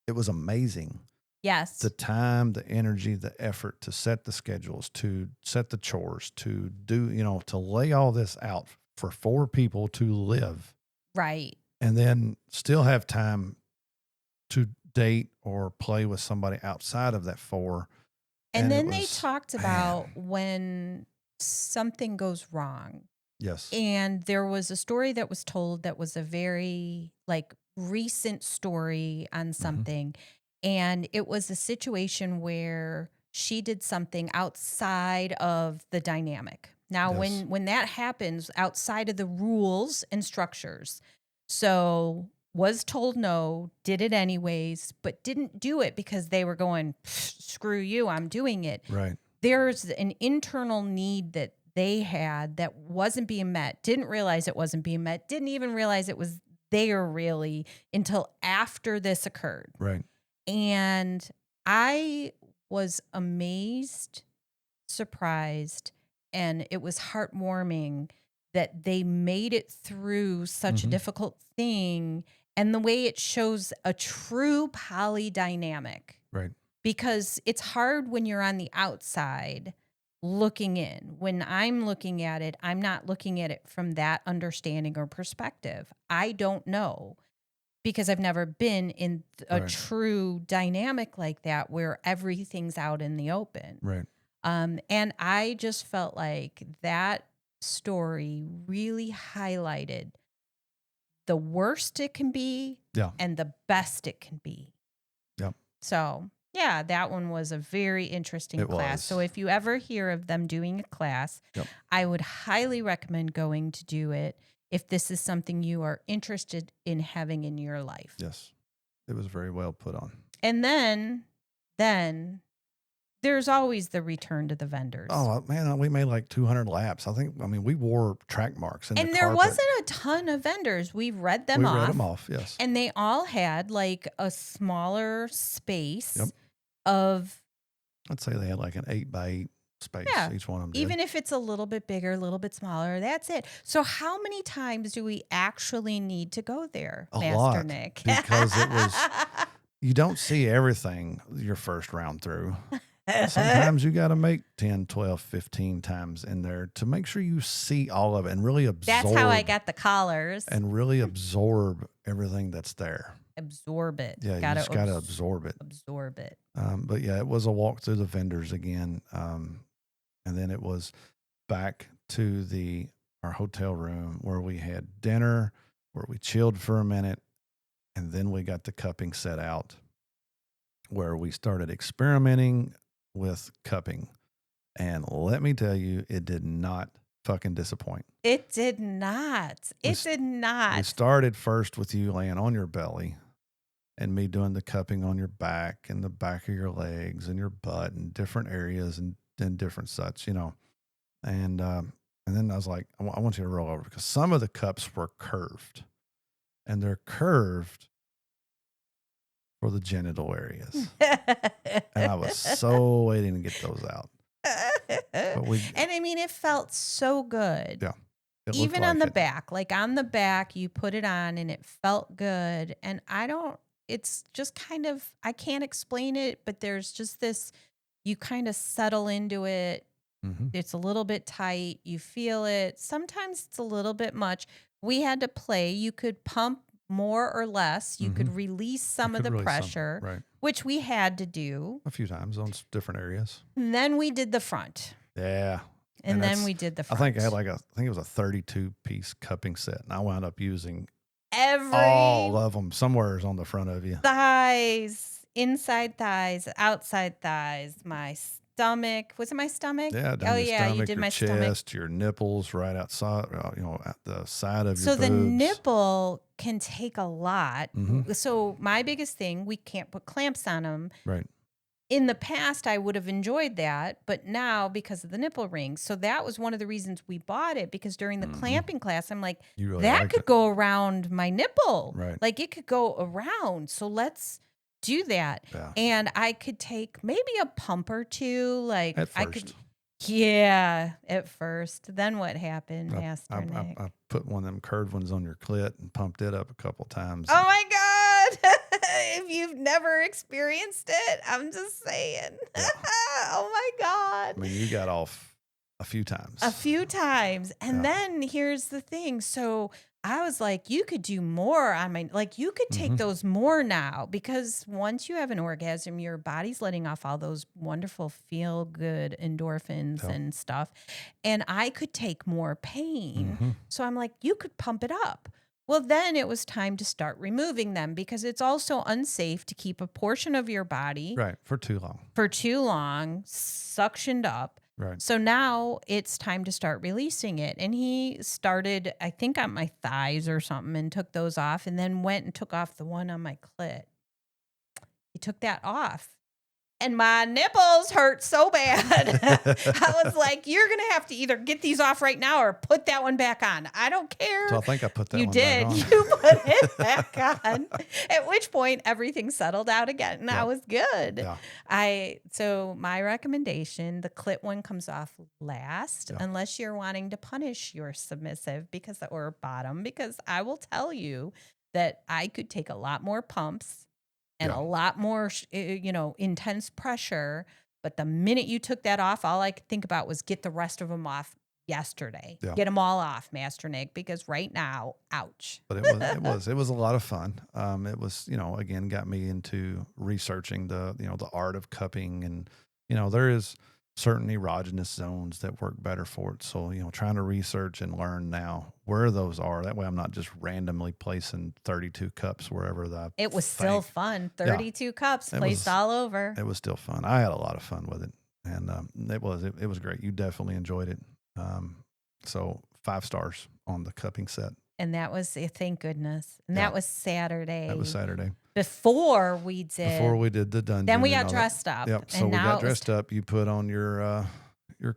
it was amazing. Yes. The time, the energy, the effort to set the schedules, to set the chores, to do, to lay all this out for 4 people to live. Right. And then still have time to date or play with somebody outside of that 4. And then it they was, talked man, about when something goes wrong. yes. And there was a story that was told that was a very recent story on something. And it was a situation where she did something outside of the dynamic. Now, Yes. when that happens outside of the rules and structures, so was told no, did it anyways, but didn't do it because they were going, screw you, I'm doing it. Right. There's an internal need that they had that wasn't being met, didn't realize it wasn't being met, didn't even realize it was there really until after this occurred. Right. And I was amazed, surprised, and it was heartwarming that they made it through such a difficult thing, and the way it shows a true poly dynamic. Right. Because it's hard when you're on the outside looking in. When I'm looking at it, I'm not looking at it from that understanding or perspective. I don't know because I've never been in a Right. true dynamic like that where everything's out in the open. Right. And I just felt like that story really highlighted the worst it can be Yeah. and the best it can be. Yep. So, yeah, that one was a very interesting It class. was. So if you ever hear of them doing a class, Yep. I would highly recommend going to do it if this is something you are interested in having in your life. Yes. It was very well put on. And then there's always the return to the vendors. Oh man, we made like 200 laps. I mean, we wore track marks in and the there carpet. wasn't a ton of vendors. We read them off. We read them off, yes. And they all had like a smaller space Yep. of, I'd say they had like an 8x8 space. Yeah. Each one of them did. even if it's a little bit bigger, a little bit smaller, that's it. So how many times do we actually need to go there, A Master lot, Nick? because it was, you don't see everything your first round through. Sometimes you got to make 10, 12, 15 times in there to make sure you see all of it and really absorb. That's how I got the collars. And really absorb everything that's there. Absorb it. Yeah, you just got to absorb it. Absorb it. But yeah, it was a walk through the vendors again. And then it was back to our hotel room where we had dinner, where we chilled for a minute. And then we got the cupping set out where we started experimenting with cupping. And let me tell you, it did not fucking disappoint. It did not. It did not. We started first with you laying on your belly and me doing the cupping on your back and the back of your legs and your butt and different areas and different such, And then I was like, I want you to roll over because some of the cups were curved and they're curved for the genital areas. And I was so waiting to get those out. And I mean, it felt so good. Yeah. Even on the back, like on the back, you put it on and it felt good. And it's just kind of, I can't explain it, but there's just this, you kind of settle into it Mhm. It's a little bit tight. You feel it. Sometimes it's a little bit much. We had to play. You could pump more or less. You could Mhm. release You some of could the release some, pressure, right. which we had to do. A few times on different areas. And then we did the front. Yeah. And And then we did the I think I had front. I think it was a 32-piece cupping set, and I wound up using all Every of them. Somewhere's on the front of you. thighs, inside thighs, outside thighs, my stomach. Was it my stomach? Yeah, Oh, down your yeah, you stomach, did your my stomach. chest, your nipples, right outside, at the side of your So the boobs. nipple can take a lot. Mhm. So my biggest thing, we can't put clamps on them. Right. In the past, I would have enjoyed that, but now because of the nipple rings. So that was one of the reasons we bought it because during the Mhm. clamping class, I'm like, You really that liked could it. go around my nipple. Right. Like it could go around. So let's do that. Yeah. And I could take maybe a pump or two. Like At I could, first. yeah, at first. Then what happened, I, Master I, Nick? I put one of them curved ones on your clit and pumped it up a couple times. Oh And my God. If you've never experienced it, I'm just saying. yeah, Oh my I God. mean, you got off a few A times. few times. And Yeah. then here's the thing. So I was like, you could do more on my, like, you could take Mhm. those more now because once you have an orgasm, your body's letting off all those wonderful feel good endorphins Yep. and stuff. And I could take more pain. Mhm. So I'm like, you could pump it up. Well, then it was time to start removing them because it's also unsafe to keep a portion of your body Right. For too long. for too long, suctioned up. Right. So now it's time to start releasing it. And he started, I think, on my thighs or something and took those off and then went and took off the one on my clit. He took that off. And my nipples hurt so bad. I was like, you're going to have to either get these off right now or put that one back on. I don't So care. I think I put that You one back did. on. You put it back on. At which point everything settled out again and I Yep. was good. Yeah. So my recommendation, the clit one comes off last Yeah. unless you're wanting to punish your submissive or bottom because I will tell you that I could take a lot more pumps and Yeah. a lot more intense pressure, but the minute you took that off, all I could think about was get the rest of them off yesterday. Yeah. Get them all off, Master Nick, because right now, ouch. But it was a lot of fun. It was, again, got me into researching the art of cupping, and there is certain erogenous zones that work better for it. So trying to research and learn now where those are. That way, I'm not just randomly placing 32 cups wherever that It was still fun. Yeah, 32 cups placed all over. it was still fun. I had a lot of fun with it, and it was great. You definitely enjoyed it. So 5 stars on the cupping set. And that was, thank goodness. And Yeah. that was Saturday. That was Saturday. Before we Did the dungeon. then we and got all that. dressed up. Yep. So And we now got it was dressed up. You put on your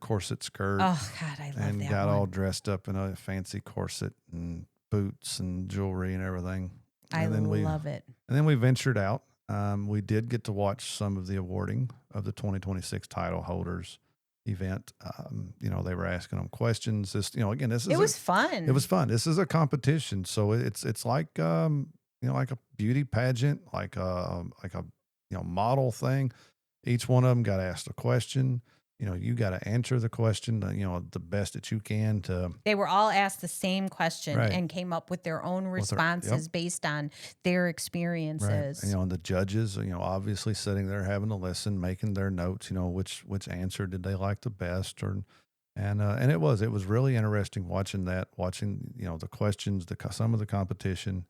corset skirt oh God, I love and that got all one. dressed up in a fancy corset and boots and jewelry and everything. I And then love it. And then we ventured out. We did get to watch some of the awarding of the 2026 title holders event. They were asking them questions. Again, this is It was fun. it was fun. This is a competition, so it's like like a beauty pageant, like a model thing. Each one of them got asked a question. You got to answer the question, the best that you can to They were all asked the same question right. and came up with their own Yep. responses based on their Right. experiences. And the judges, obviously sitting there having to listen, making their notes, which answer did they like the best and it was really interesting watching the questions, some of the competition.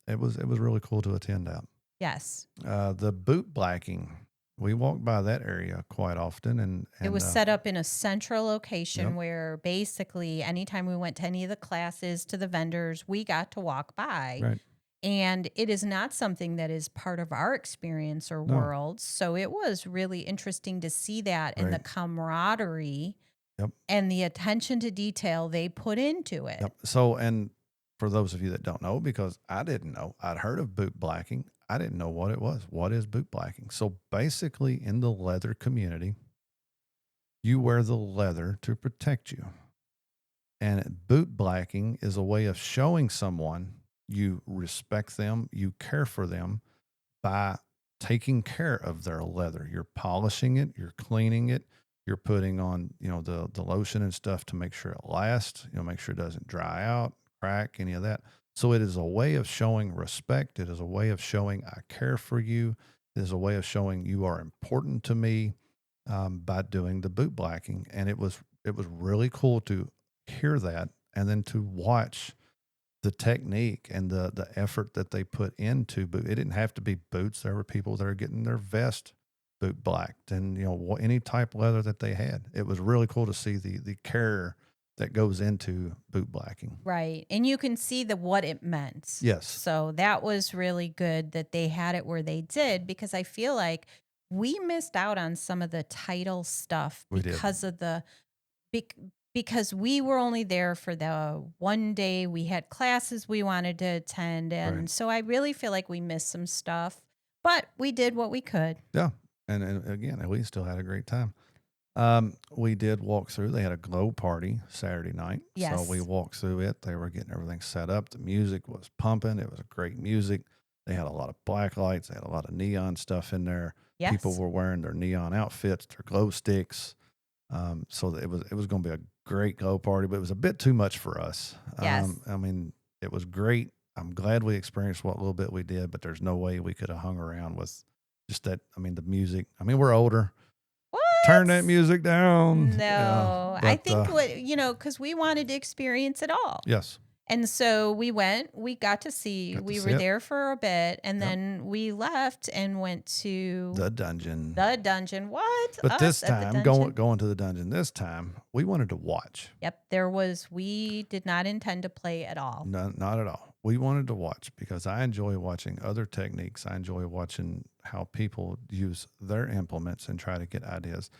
It was really cool to attend that. Yes. The boot blacking, we walked by that area quite often and It was set up in a central location Yep. where basically anytime we went to any of the classes, to the vendors, we got to walk by. right. And it is not something that is part of our experience or No. world. So it was really interesting to see that and the Right. camaraderie Yep. and the attention to detail they put into it. Yep. So, and for those of you that don't know, because I didn't know, I'd heard of boot blacking. I didn't know what it was. What is boot blacking? So basically in the leather community, you wear the leather to protect you. And boot blacking is a way of showing someone you respect them, you care for them by taking care of their leather. You're polishing it, you're cleaning it, You're putting on, the lotion and stuff to make sure it lasts, make sure it doesn't dry out, crack, any of that. So it is a way of showing respect. It is a way of showing I care for you. It is a way of showing you are important to me, by doing the boot blacking. And it was really cool to hear that, and then to watch the technique and the effort that they put into boot. It didn't have to be boots. There were people that are getting their vest boot blacked, and any type of leather that they had. It was really cool to see the care that goes into boot blacking. Right. And you can see the what it meant. Yes, So that was really good that they had it where they did, because I feel like we missed out on some of the title stuff we did. bec- because we were only there for the one day. We had classes we wanted to attend, and Right. so I really feel like we missed some stuff, but we did what we could. Yeah, and again, we still had a great time. We did walk through. They had a glow party Saturday night, so we Yes. walked through it. They were getting everything set up. The music was pumping. It was great music. They had a lot of black lights. They had a lot of neon stuff in there. People Yes. were wearing their neon outfits, their glow sticks. So it was going to be a great glow party, but it was a bit too much for us. Yes. I mean, it was great. I'm glad we experienced what little bit we did, but there's no way we could have hung around with just that. I mean, the music. I mean, we're older. Turn that What? music down. Yeah, No, I but think because we wanted to experience it all. yes, And so we went, we got to see, got to we see were it. there for a bit, and Yep, then we left and went to the dungeon. the dungeon. What? But this Us at the time, going dungeon? going to the dungeon. This time, we wanted to watch. Yep, we did not intend to play at all. No, not at all. We wanted to watch because I enjoy watching other techniques. I enjoy watching how people use their implements and try to get ideas.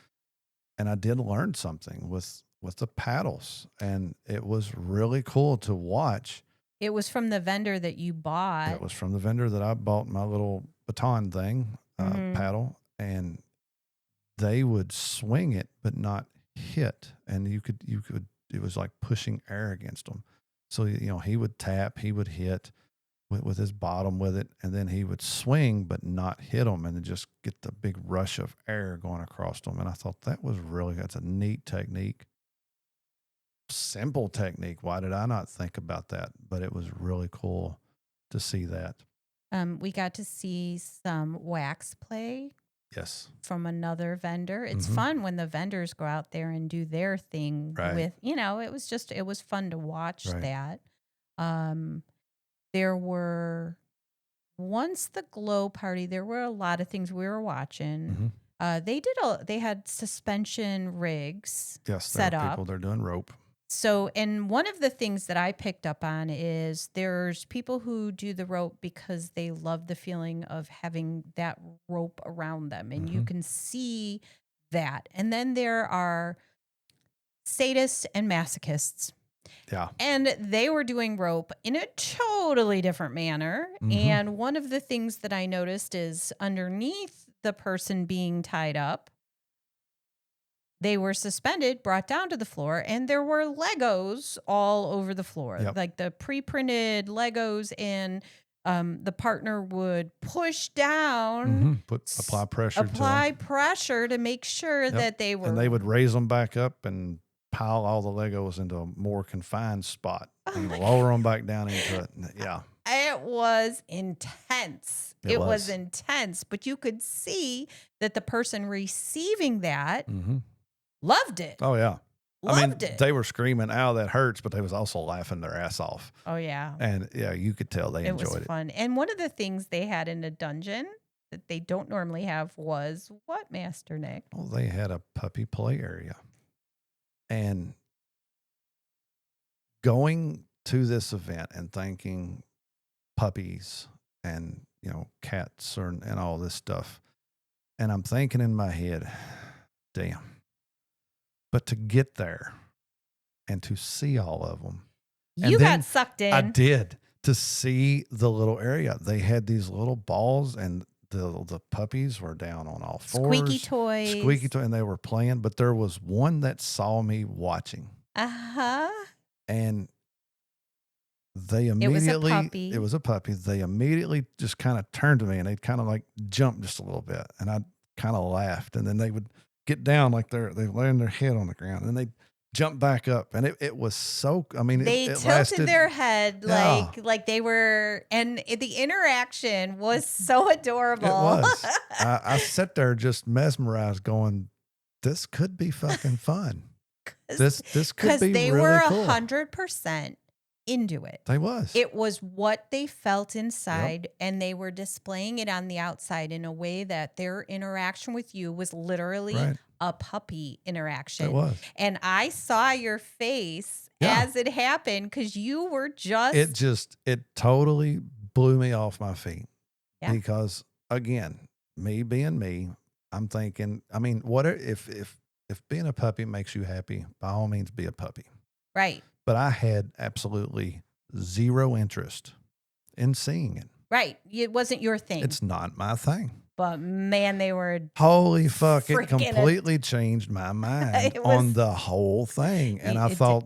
And I did learn something with the paddles, and it was really cool to watch. It was from the vendor that you It bought. was from the vendor that I bought my little baton thing, Hmm. paddle, and they would swing it but not hit, and you could it was like pushing air against them. So he would tap, he would hit with his bottom with it, and then he would swing but not hit them, and then just get the big rush of air going across them. And I thought that's a neat technique, simple technique. Why did I not think about that? But it was really cool to see that. We got to see some wax play Yes. from another vendor. It's Hmm. fun when the vendors go out there and do their thing Right. with, it was fun to watch Right. that. Um, there were, once the glow party, there were a lot of things we were watching. Hmm. They had suspension rigs Yes, there are set people up. they're doing rope. So, and one of the things that I picked up on is there's people who do the rope because they love the feeling of having that rope around them, and you Hmm. can see that. And then there are sadists and masochists, Yeah. and they were doing rope in a totally different manner. Hmm. And one of the things that I noticed is underneath the person being tied up, they were suspended, brought down to the floor, and there were Legos all over the floor, Yep. like the pre-printed Legos. And the partner would push down, Hmm. Apply pressure to them. apply pressure to make sure Yep. that they And they were. would raise them back up and pile all the Legos into a more confined spot Oh and my lower them back down into it. Yeah, It was intense. it It was was. intense, but you could see that the person receiving that Hmm. loved it. Oh yeah. I mean, Loved it. they were screaming, "Ow, that hurts!" But they was also laughing their ass off, Oh yeah. and yeah, you could tell they It was enjoyed it. fun. And one of the things they had in a dungeon that they don't normally have was what, Master Nick? Well, they had a puppy play area, and going to this event and thinking puppies and cats and all this stuff, and I'm thinking in my head, damn. But to get there and to see all of them, and You got then sucked I in. did, to see the little area. They had these little balls, and the puppies were down on all Squeaky fours, toys. squeaky toy, and they were playing. But there was one that saw me watching, Uh-huh. and they It was a immediately, puppy. it was a puppy. They immediately just kind of turned to me, and they'd kind of like jump just a little bit, and I kind of laughed, and then they would get down like they laying their head on the ground, and they jump back up, and it was so. I mean, They it tilted lasted. their head Yeah, like they were, and the interaction was so it adorable. was. I sat there just mesmerized, going, "This could be fucking fun. This could Because be they were really cool." 100% into it. They was. It was what they felt Yep. inside, and they were displaying it on the outside in a way that their interaction with you was literally Right. a puppy It interaction. was. And I saw your face Yeah. as it happened because you were It totally blew me off my feet yeah, because again, me being me, I'm thinking, I mean, if being a puppy makes you happy, by all means be a puppy. right, But I had absolutely zero interest in seeing it. right. It wasn't your thing, It's not my thing. but man, they were Holy fuck, it freaking, completely changed my mind it on was, the whole thing. And I it did. thought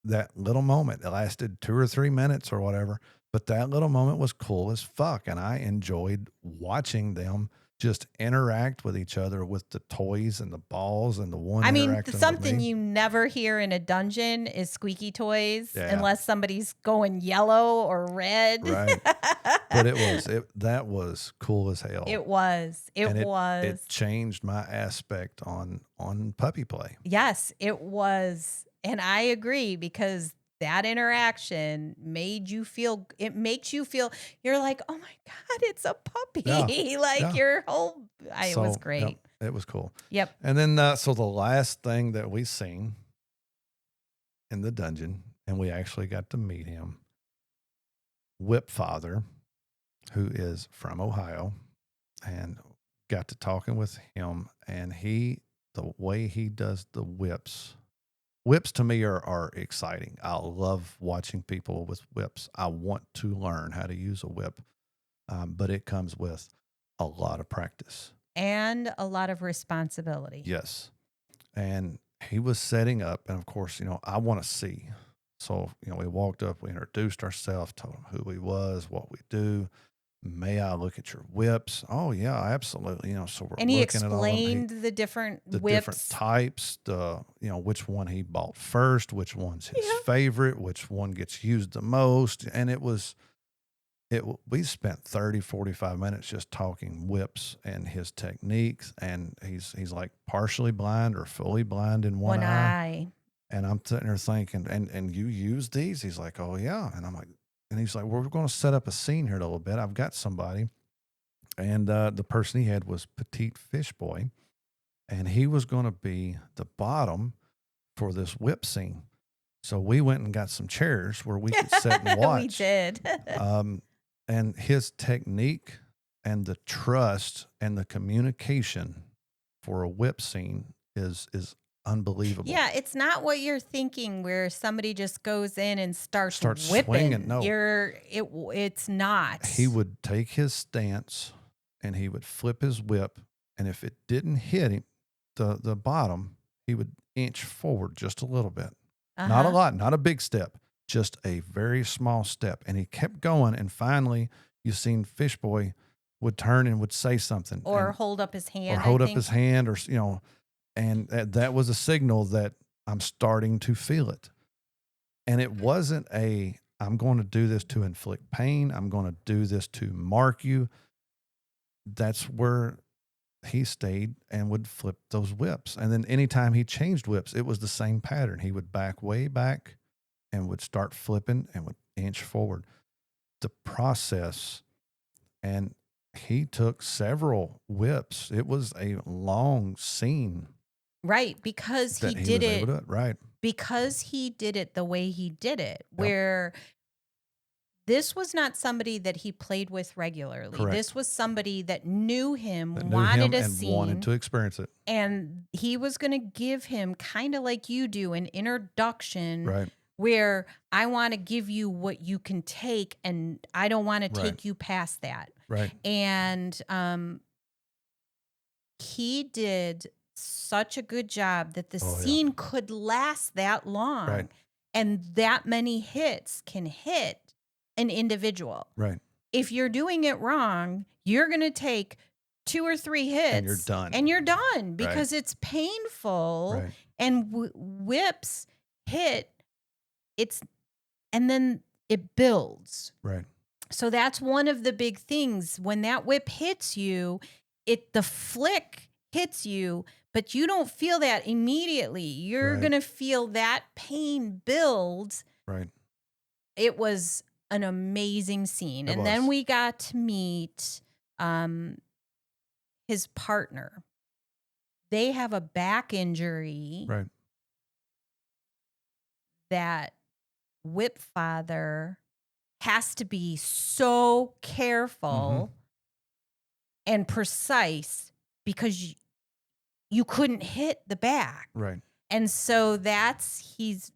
that little moment, it lasted 2 or 3 minutes or whatever, but that little moment was cool as fuck, and I enjoyed watching them just interact with each other with the toys and the balls and the one I mean, interacting with something me. you never hear in a dungeon is squeaky toys Yeah. unless somebody's going yellow or red. Right. But that was cool as hell. It was. It And was. it changed my aspect on puppy play. Yes, it was. And I agree because that interaction made you feel, it makes you feel, you're like, oh my God, it's a puppy. Yeah. Like Yeah. your whole, it was So, great. yep, it was cool. Yep. And then, so the last thing that we seen in the dungeon, and we actually got to meet him, Whip Father, who is from Ohio, and got to talking with him. And the way he does the whips to me are exciting. I love watching people with whips. I want to learn how to use a whip, but it comes with a lot of practice. And a lot of responsibility. Yes. And he was setting up, and of course, I want to see. So, we walked up, we introduced ourselves, told him who he was, what we do. May I look at your whips? Oh yeah, absolutely. So we're And he looking at all of them. explained the different The different whips. types, which one he bought first, which one's his Yeah. favorite, which one gets used the most. And we spent 30, 45 minutes just talking whips and his techniques. And he's like partially blind or fully blind in one eye. And I'm sitting there thinking, and you use these? He's like, oh yeah. And I'm like, and he's like, well, we're going to set up a scene here a little bit. I've got somebody. And the person he had was Petite Fish Boy. And he was going to be the bottom for this whip scene. So we went and got some chairs where we could sit and watch. We did. And his technique and the trust and the communication for a whip scene is unbelievable. Yeah, it's not what you're thinking where somebody just goes in and starts whipping. Swinging. No, it's not. he would take his stance and he would flip his whip, and if it didn't hit him, the bottom, he would inch forward just a little bit. Not a lot, not a big step, just a very small step. And he kept going, and finally, you seen Fish Boy would turn and would say something, or hold up his hand, or hold up his hand, or and that was a signal that I'm starting to feel it. And it wasn't I'm going to do this to inflict pain. I'm going to do this to mark you. That's where he stayed and would flip those whips. And then anytime he changed whips, it was the same pattern. He would back way back and would start flipping and would inch forward. The process, and he took several whips. It was a long scene. Right, because he that did was it. able to do it. Right. Because he did it the way he did it, where this was not somebody that he played with regularly. Correct. This was somebody that knew him, That knew wanted him a and scene, wanted to experience it. and he was going to give him, kind of like you do, an introduction. Right. Where I want to give you what you can take, and I don't want to take you past that. Right. And he did such a good job that the scene could last that long. Right. And that many hits can hit an individual. Right. If you're doing it wrong, you're going to take 2 or 3 hits. And you're done. And you're done Right. because it's painful. Right. And whips hit, and then it builds. Right. So that's one of the big things. When that whip hits you, the flick hits you, but you don't feel that immediately. You're Right. going to feel that pain build. Right. It was an amazing scene. It And then was. we got to meet his partner. They have a back injury Right. that whip father has to be so careful and precise because you couldn't hit the back. Right. And so he's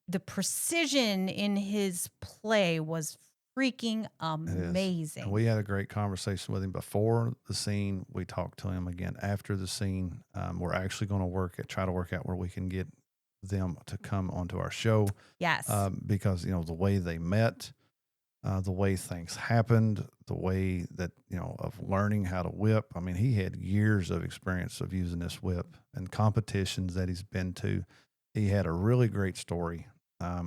the precision in his play was freaking amazing. And we had a great conversation with him before the scene. We talked to him again after the scene. We're actually going to try to work out where we can get them to come onto our show. Yes. Because, the way they met, the way things happened, the way that, of learning how to whip. I mean, he had years of experience of using this whip and competitions that he's been to. He had a really great story.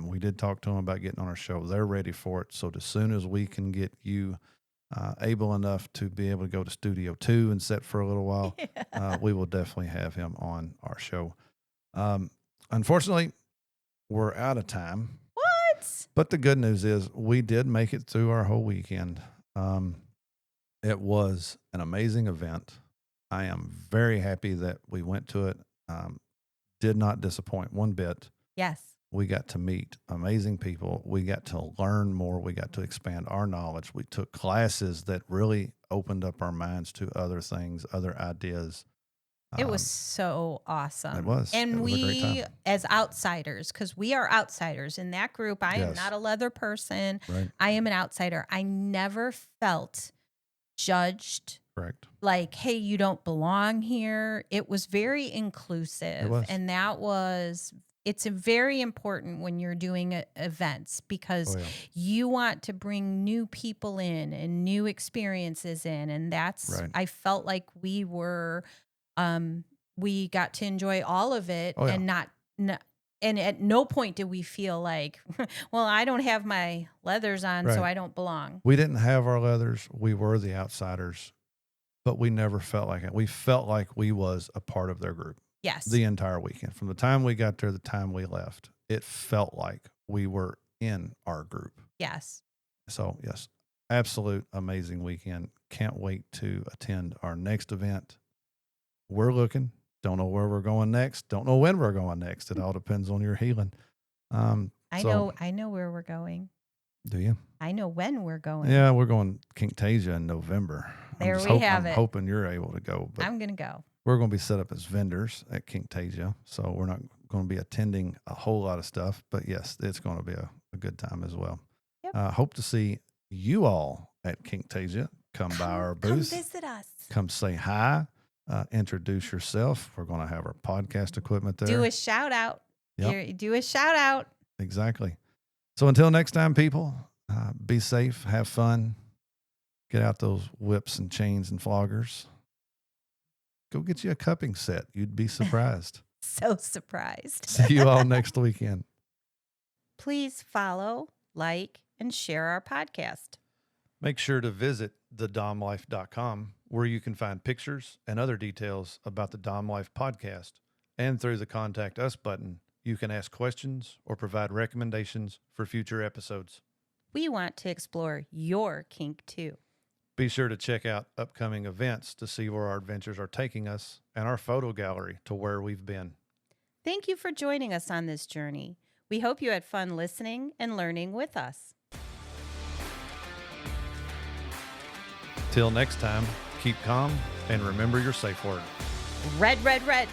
We did talk to him about getting on our show. They're ready for it. So as soon as we can get you able enough to be able to go to Studio 2 and sit for a little while, we will definitely have him on our show. Unfortunately, we're out of time. What? But the good news is we did make it through our whole weekend. It was an amazing event. I am very happy that we went to it. Did not disappoint one bit. Yes. We got to meet amazing people. We got to learn more. We got to expand our knowledge. We took classes that really opened up our minds to other things, other ideas. It was so awesome. It was. And it was a great we, time. as outsiders, because we are outsiders in that group, I am Yes. not a leather person. Right. I am an outsider. I never felt judged. Correct. Like, hey, you don't belong here. It was very inclusive. It was. And it's very important when you're doing events because you want to bring new people in and new experiences in. And that's, Right. I felt like we got to enjoy all of it and and at no point did we feel like, well, I don't have my leathers on, so I don't belong. We didn't have our leathers. We were the outsiders, but we never felt like it. We felt like we was a part of their group. Yes. The entire weekend. From the time we got there, the time we left, it felt like we were in our group. Yes. So, yes, absolute amazing weekend. Can't wait to attend our next event. We're looking. Don't know where we're going next. Don't know when we're going next. It all depends on your healing. I know where we're going. Do you? I know when we're going. Yeah, we're going Kinktasia in November. There I'm hoping you're able to go. But I'm going to go. We're going to be set up as vendors at Kinktasia, so we're not going to be attending a whole lot of stuff. But yes, it's going to be a good time as well. Yep. Hope to see you all at Kinktasia. Come by our booth. Come visit us. Come say hi. Introduce yourself. We're going to have our podcast equipment there. Do a shout out. Yep. Do a shout out. Exactly. So until next time, people, be safe, have fun, get out those whips and chains and floggers. Go get you a cupping set. You'd be surprised. So surprised. See you all next weekend. Please follow, like, and share our podcast. Make sure to visit thedomlife.com where you can find pictures and other details about the Dom Life podcast. And through the Contact Us button, you can ask questions or provide recommendations for future episodes. We want to explore your kink too. Be sure to check out upcoming events to see where our adventures are taking us and our photo gallery to where we've been. Thank you for joining us on this journey. We hope you had fun listening and learning with us. Till next time, keep calm and remember your safe word. Red, red, red.